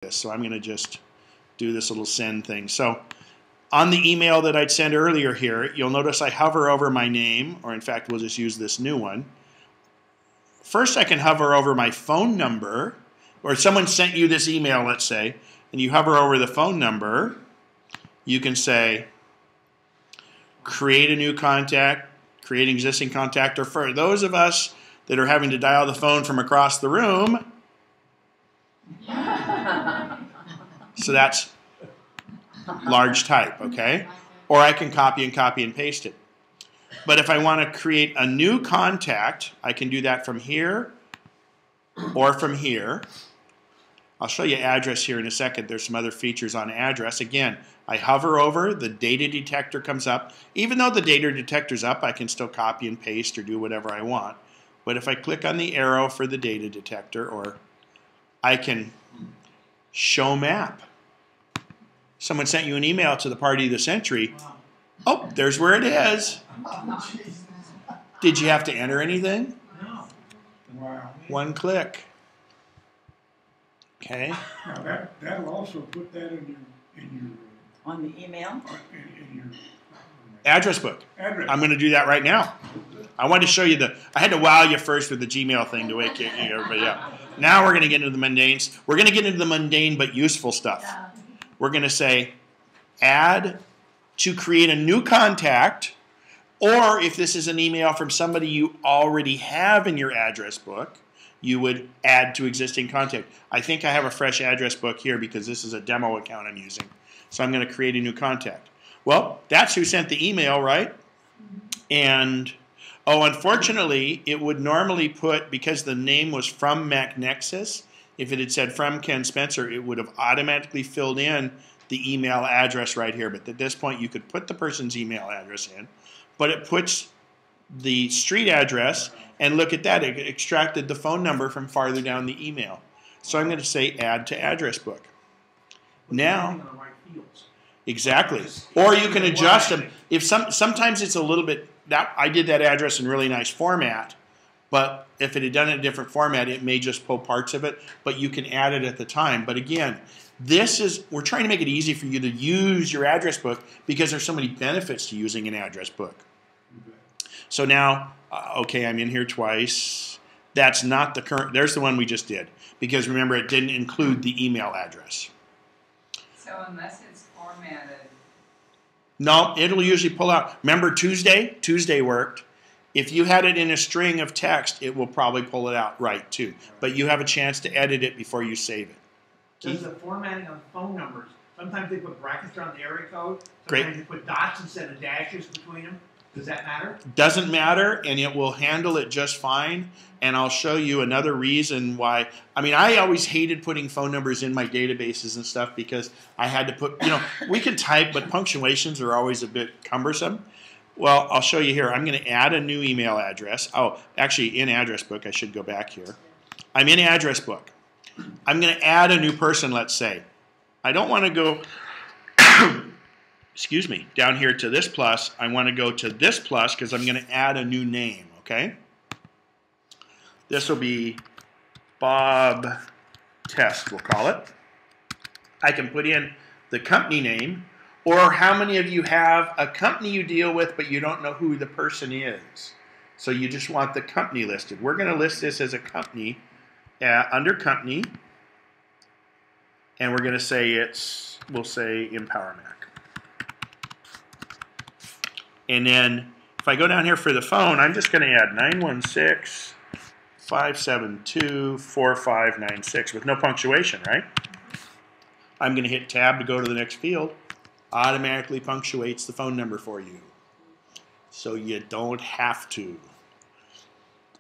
this. So I'm going to just do this little send thing. So on the email that I'd sent earlier here, you'll notice I hover over my name, or in fact, we'll just use this new one. First, I can hover over my phone number, or someone sent you this email, let's say, and you hover over the phone number. You can say, create a new contact, create an existing contact, or for those of us that are having to dial the phone from across the room, so that's large type, okay? Or I can copy and paste it. But if I want to create a new contact, I can do that from here or from here. I'll show you address here in a second. There's some other features on address. Again, I hover over, the data detector comes up. Even though the data detector's up, I can still copy and paste or do whatever I want. But if I click on the arrow for the data detector, or I can show map. Someone sent you an email to the party of the century. Oh, there's where it is. Did you have to enter anything? No. Wow. One click. Okay. Now that'll also put that in your On the email? in your Address book. address. I'm going to do that right now. I wanted to show you I had to wow you first with the Gmail thing to wake everybody up. Now we're going to get into the mundane. We're going to get into the mundane but useful stuff. We're going to say add to create a new contact, or if this is an email from somebody you already have in your address book, you would add to existing contact. I think I have a fresh address book here because this is a demo account I'm using. So I'm going to create a new contact. Well, that's who sent the email, right? And, oh, unfortunately, it would normally put, because the name was from MacNexus, if it had said from Ken Spencer, it would have automatically filled in the email address right here. But at this point, you could put the person's email address in, but it puts the street address, and look at that, it extracted the phone number from farther down the email. So I'm going to say add to address book. Now, exactly. Or you can adjust them. If sometimes it's a little bit, I did that address in really nice format, but if it had done it in a different format, it may just pull parts of it, but you can add it at the time. But again, we're trying to make it easy for you to use your address book because there's so many benefits to using an address book. So now, okay, I'm in here twice. That's not the current, there's the one we just did. Because remember, it didn't include the email address. So unless it's formatted. No, it'll usually pull out. Remember Tuesday? Tuesday worked. If you had it in a string of text, it will probably pull it out right too. But you have a chance to edit it before you save it. Does the formatting of phone numbers, sometimes they put brackets around the area code, Great. sometimes they put dots instead of dashes between them. Does that matter? Doesn't matter, and it will handle it just fine. And I'll show you another reason why. I mean, I always hated putting phone numbers in my databases and stuff because I had to put, we can type, but punctuations are always a bit cumbersome. Well, I'll show you here. I'm going to add a new email address. Oh, actually, in address book, I should go back here. I'm in address book. I'm going to add a new person, let's say. I don't want to go, excuse me, down here to this plus. I want to go to this plus because I'm going to add a new name, okay? This will be Bob Test, we'll call it. I can put in the company name, or how many of you have a company you deal with but you don't know who the person is. So you just want the company listed. We're going to list this as a company under company, and we're going to say we'll say EmpowerMac. And then if I go down here for the phone, I'm just going to add 916-572-4596 with no punctuation, right? I'm going to hit tab to go to the next field. Automatically punctuates the phone number for you. So you don't have to.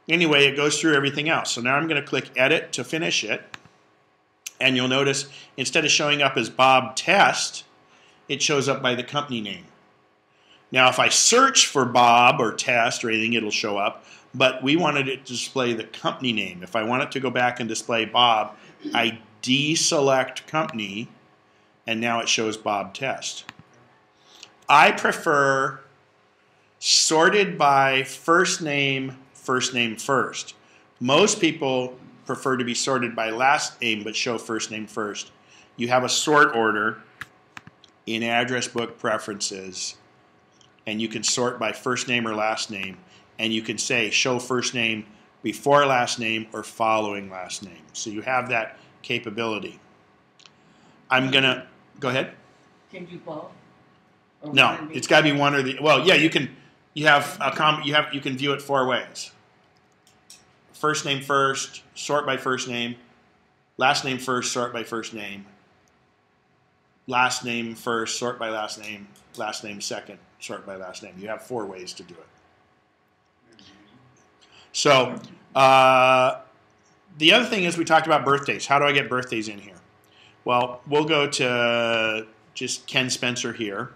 Anyway, it goes through everything else. So now I'm going to click Edit to finish it. And you'll notice instead of showing up as Bob Test, it shows up by the company name. Now, if I search for Bob or Test or anything, it'll show up. But we wanted it to display the company name. If I want it to go back and display Bob, I deselect company, and now it shows Bob Test. I prefer sorted by first name first. Most people prefer to be sorted by last name but show first name first. you have a sort order in address book preferences, and you can sort by first name or last name, and you can say show first name before last name or following last name. So you have that capability. I'm gonna go ahead. Can you both? Or No, one it's got to be one or the. Well, yeah, you can. You have a you can view it 4 ways. First name first, sort by first name. Last name first, sort by first name. Last name first, sort by last name. Last name second, sort by last name. You have 4 ways to do it. So the other thing is we talked about birthdays. How do I get birthdays in here? Well, we'll go to just Ken Spencer here,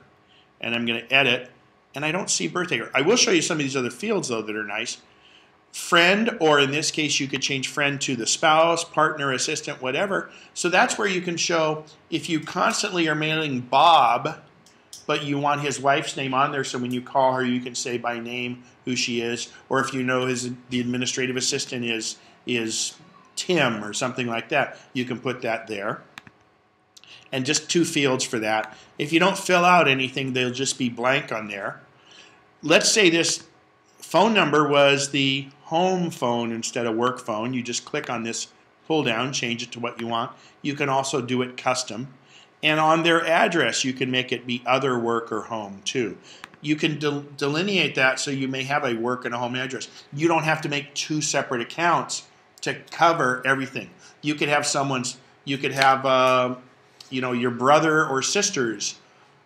and I'm going to edit, and I don't see birthday. I will show you some of these other fields, though, that are nice. Friend, or in this case, you could change friend to the spouse, partner, assistant, whatever. So that's where you can show if you constantly are mailing Bob, but you want his wife's name on there, so when you call her, you can say by name who she is, or if you know the administrative assistant is Tim or something like that, you can put that there. And just 2 fields for that. If you don't fill out anything, they'll just be blank on there. Let's say this phone number was the home phone instead of work phone. You just click on this pull down, change it to what you want. You can also do it custom. And on their address, you can make it be other work or home too. You can delineate that so you may have a work and a home address. You don't have to make 2 separate accounts to cover everything. You could have your brother or sister's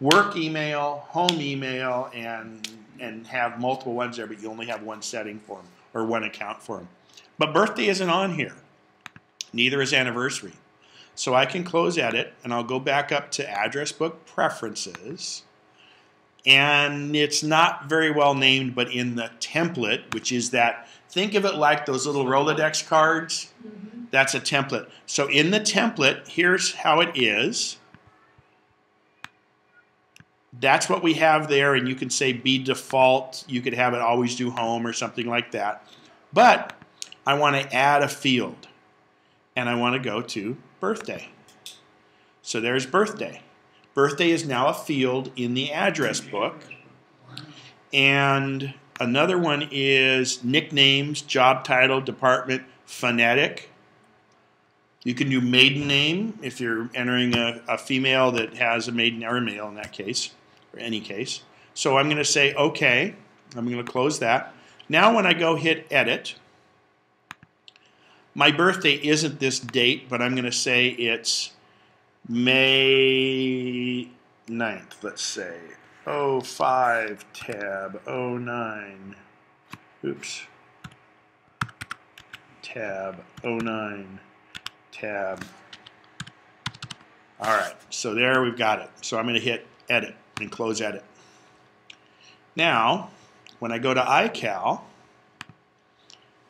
work email, home email, and have multiple ones there, but you only have 1 setting for them or 1 account for them. But birthday isn't on here. Neither is anniversary. So I can close edit, and I'll go back up to address book preferences. And it's not very well named, but in the template, which is that, think of it like those little Rolodex cards. That's a template. So in the template, here's how it is. That's what we have there, and you can say be default. You could have it always do home or something like that. But I want to add a field, and I want to go to birthday. So there's birthday. Birthday is now a field in the address book. And another one is nicknames, job title, department, phonetic. You can do maiden name if you're entering a female that has a maiden, or a male in that case, or any case. So I'm going to say OK. I'm going to close that. Now when I go hit edit, my birthday isn't this date, but I'm going to say it's May 9th, let's say. 05 tab 09. Oops. Tab 09. Tab. All right, so there we've got it. So I'm going to hit edit and close edit. Now, when I go to iCal,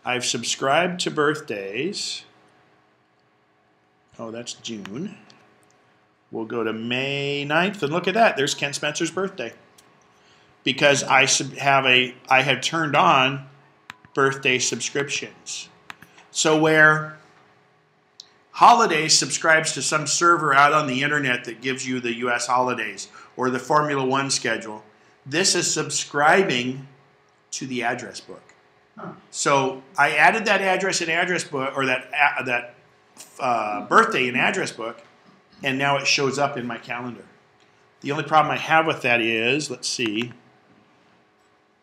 I've subscribed to birthdays. Oh, that's June. We'll go to May 9th, and look at that. There's Ken Spencer's birthday. Because I have turned on birthday subscriptions. So where Holidays subscribes to some server out on the internet that gives you the U.S. holidays or the Formula One schedule, this is subscribing to the address book. So I added that address in address book, or that birthday in address book, and now it shows up in my calendar. The only problem I have with that is, let's see,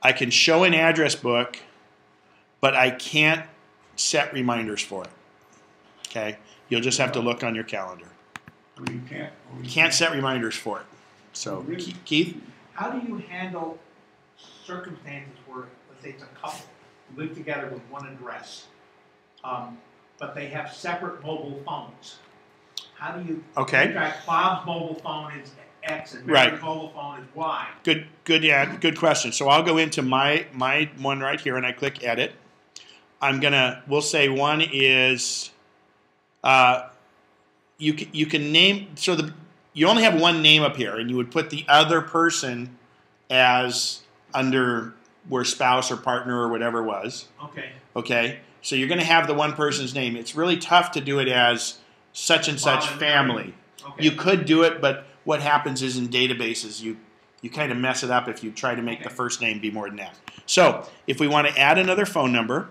I can show an address book, but I can't set reminders for it. Okay, you'll just have to look on your calendar. You Can't set reminders for it. So, Keith? How do you handle circumstances where, let's say it's a couple who live together with one address, but they have separate mobile phones? How do you? Okay. In fact, Bob's mobile phone is X and Mary's mobile phone is Y. Good question. So I'll go into my one right here, and I click edit. We'll say one is, you can name, so you only have one name up here, and you would put the other person as under where spouse or partner or whatever was. Okay. Okay. So you're going to have the one person's name. It's really tough to do it as such and such family. Okay. You could do it, but what happens is in databases, you kind of mess it up if you try to make the first name be more than that. So if we want to add another phone number,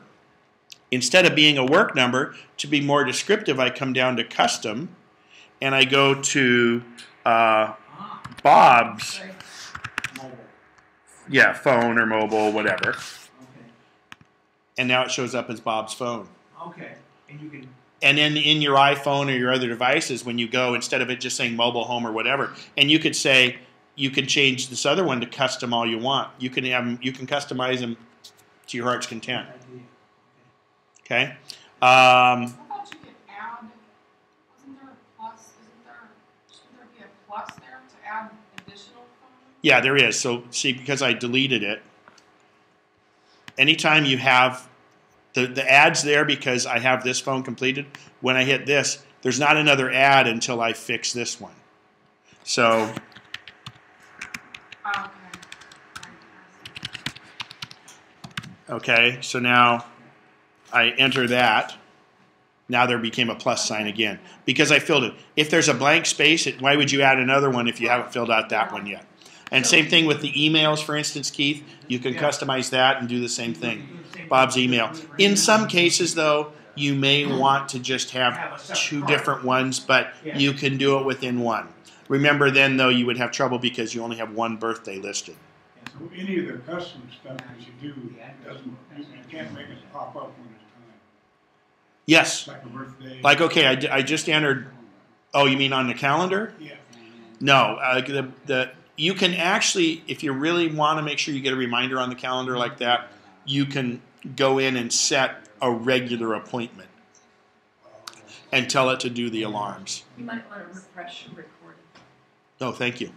instead of being a work number, to be more descriptive, I come down to custom, and I go to Bob's, Mobile. phone or mobile, whatever, Okay. and now it shows up as Bob's phone. Okay. And you can. And then in your iPhone or your other devices, when you go, instead of it just saying mobile, home, or whatever, and you could say, you can change this other one to custom all you want. You can customize them to your heart's content. Okay. How about you could add, wasn't there a plus, shouldn't there be a plus there to add additional phones? Yeah, there is. So see, because I deleted it, anytime you have the ad's there because I have this phone completed, when I hit this, there's not another ad until I fix this one. So okay, so now I enter that. Now there became a plus sign again because I filled it. If there's a blank space, why would you add another one if you haven't filled out that one yet? And same thing with the emails, for instance, Keith. You can customize that and do the same thing. Bob's email. In some cases, though, you may want to just have two different ones, but you can do it within one. Remember then, though, you would have trouble because you only have one birthday listed. So any of the custom stuff that you do, you can't make it pop up when it's time. Yes. Like a birthday. Like, okay, I just entered. Oh, you mean on the calendar? Yeah. No. You can actually, if you really want to make sure you get a reminder on the calendar like that, you can go in and set a regular appointment and tell it to do the alarms. You might want to refresh your recording. Oh, thank you.